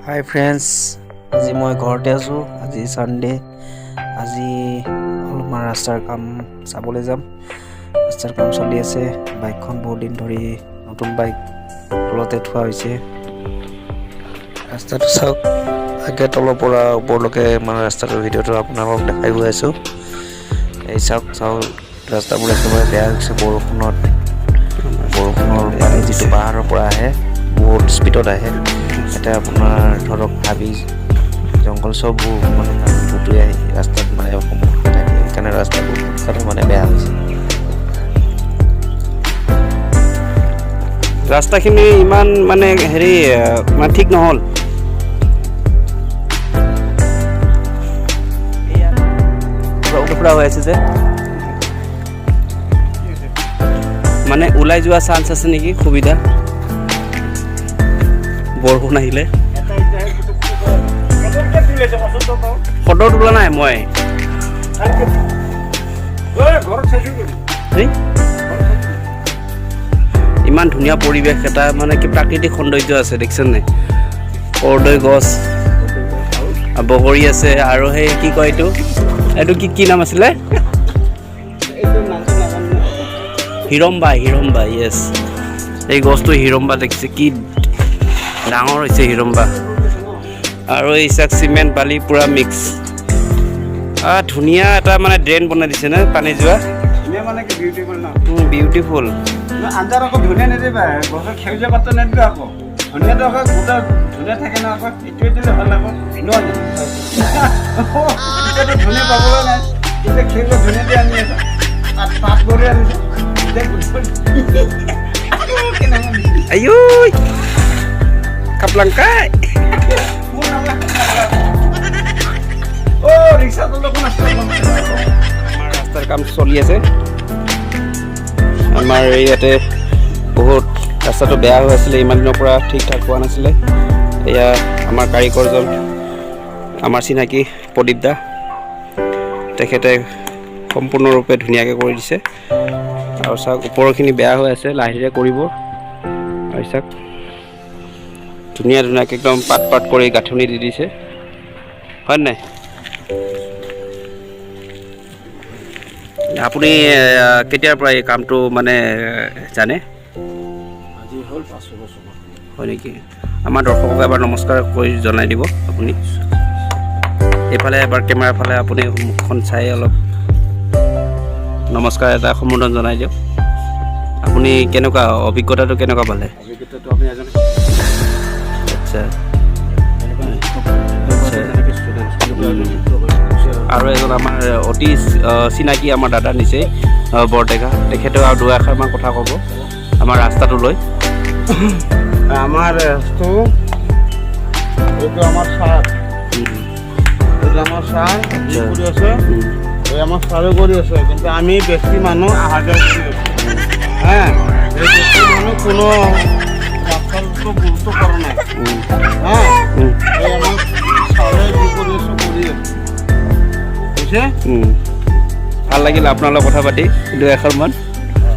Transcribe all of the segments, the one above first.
হাই friends, আজি মই ঘৰতে আছোঁ। আজি ছানডে। আজি অলপমান ৰাস্তাৰ কাম চাবলৈ যাম। ৰাস্তাৰ কাম চলি আছে। বাইকখন বহুত দিন ধৰি নতুন বাইক তলতে থোৱা হৈছে। ৰাস্তাটো চাওক, একে তলৰ পৰা ওপৰলৈকে মানে ৰাস্তাটোৰ ভিডিঅ'টো আপোনালোকক দেখাই গৈ আছোঁ। এই চাওক ৰাস্তাবোৰ একেবাৰে বেয়া হৈছে। বৰষুণৰ পানী যিটো পাহাৰৰ পৰা আহে বহুত স্পীডত আহে। এটা আপোনাৰ ধৰক হাবি জংঘল চববোৰ মানে উটুৱাই আহি ৰাস্তাত মানে সন্মুখত থাকে। সেইকাৰণে ৰাস্তাবোৰ সোনকালে মানে বেয়া হৈছে। ৰাস্তাখিনি ইমান মানে মানে ঠিক নহ'ল। উটুফুৰা হৈ আছে যে, মানে ওলাই যোৱা চান্স আছে নেকি সুবিধা বৰষুণ আহিলে। ফটো তোলা নাই মই। ইমান ধুনীয়া পৰিৱেশ এটা, মানে কি প্ৰাকৃতিক সৌন্দৰ্য আছে দেখিছেনে নাই? কৰ্দৈ গছ, বগৰী আছে, আৰু সেই কি কয় এইটো কি নাম আছিলে? হিৰম্বা। য়েছ, এই গছটো হিৰম্বা। দেখিছে কি ডাঙৰ হৈছে হিৰম্বা। আৰু এই চাক চিমেণ্ট বালি পুৰা মিক্স। ধুনীয়া এটা মানে ড্ৰেইন বনাই দিছে নে পানী যোৱা। বিউটিফুল। আঞ্জাত আকৌ ধুনীয়া নিদিবা, গছৰ সেউজীয়া পাত্ৰ নিদিবা আকৌ। ধুনীয়াটো আকৌ গোটা ধুনীয়া থাকে ন, আকৌ এইটোৱে দিলে ভাল লাগিব। এতিয়াতো ধুনীয়া পাবলৈ নাই, এতিয়া সেউজীয়া ধুনীয়া দি আনি আছে। পাত কৰি আনিছে। Ayuy! Kaplangkai! আমাৰ ৰাস্তাৰ কাম চলি আছে। আমাৰ ইয়াতে বহুত ৰাস্তাটো বেয়া হৈ আছিলে, ইমান দিনৰ পৰা ঠিক ঠাক হোৱা নাছিলে। এয়া আমাৰ কাৰিকৰজন, আমাৰ চিনাকি প্ৰদীপ দা, তেখেতে সম্পূৰ্ণৰূপে ধুনীয়াকৈ কৰি দিছে। আৰু চাওক ওপৰখিনি বেয়া হৈ আছে, লাহেৰে কৰিব। আৰু চাওক ধুনীয়াকৈ একদম পাত কৰি গাঁথনি দি দিছে, হয় নাই? আপুনি কেতিয়াৰ পৰা এই কামটো মানে জানে? আজি হ'ল 5 বছৰ হয় নেকি? আমাৰ দৰ্শকক এবাৰ নমস্কাৰ কৰি জনাই দিব আপুনি। এইফালে এবাৰ কেমেৰাৰ ফালে আপুনি মুখখন চাই অলপ নমস্কাৰ এটা সম্বোধন জনাই দিয়ক। আপুনি কেনেকুৱা অভিজ্ঞতাটো কেনেকুৱা পালে? অভিজ্ঞতাটো আপুনি এজন আচ্ছা, আৰু এজন আমাৰ অতি চিনাকি আমাৰ দাদা নিচেই বৰডেকা, তেখেতেও আৰু দুআষাৰমান কথা ক'ব আমাৰ ৰাস্তাটো লৈ। আমাৰ ৰাস্তাটো এইটো আমাৰ ছাৰ, এইটো আমাৰ ছাৰ কৰি আছে, এই আমাৰ ছাৰে কৰি আছে। কিন্তু আমি বেছি মানুহ অহা যোৱা কৰি আছোঁ। হ্যাঁ, এই বেছি মানুহ কোনো ৰাস্তাটো গুৰুত্ব কৰা নাই। হ্যাঁ, এই আমাৰ ছাৰে যি কৰি আছে কৰি আছে। বুজিছে? ভাল লাগিল আপোনাৰ লগত কথা পাতি দুই এষাৰমান,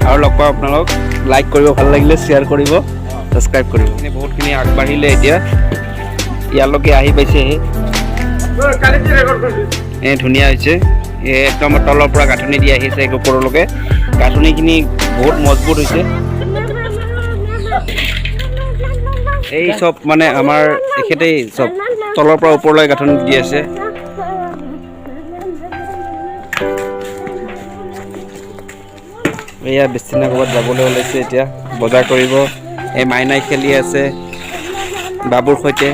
আৰু লগ পাওঁ আপোনালোক। লাইক কৰিব, ভাল লাগিলে শ্বেয়াৰ কৰিব, ছাবস্ক্ৰাইব কৰিব। বহুতখিনি আগবাঢ়িলে, এতিয়া ইয়ালৈকে আহি পাইছেহি। ধুনীয়া হৈছে। একদম তলৰ পৰা গাঁথনি দি আহিছে ওপৰলৈকে। গাঁথনিখিনি বহুত মজবুত হৈছে। এই চব মানে আমাৰ এখেতেই চব তলৰ পৰা ওপৰলৈ গাঁথনি দি আছে। এয়া বেছিনা ক'ৰবাত যাবলৈ ওলাইছে এতিয়া, বজাৰ কৰিব। এই মাইনাই খেলি আছে বাবুৰ সৈতে।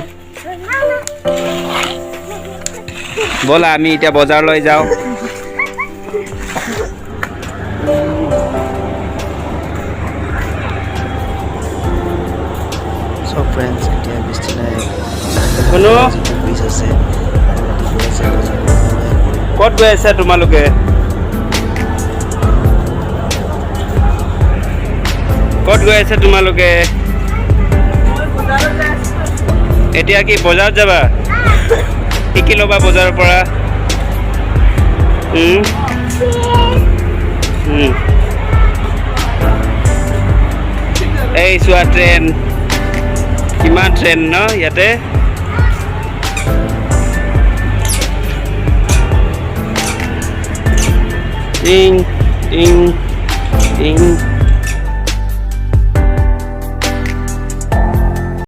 ব'লা আমি এতিয়া বজাৰলৈ যাওঁ। চব ফ্ৰেণ্ডছ, এতিয়া বেছিনাই শুনো, ব্ৰিজ আছে, ক'ত গৈ আছা তোমালোকে? ক'ত গৈ আছা তোমালোকে? এতিয়া কি বজাৰত যাবা? শিকি ল'বা বজাৰৰ পৰা। এই চোৱা ট্ৰেইন, কিমান ট্ৰেইন ন ইয়াতে। টিং টিং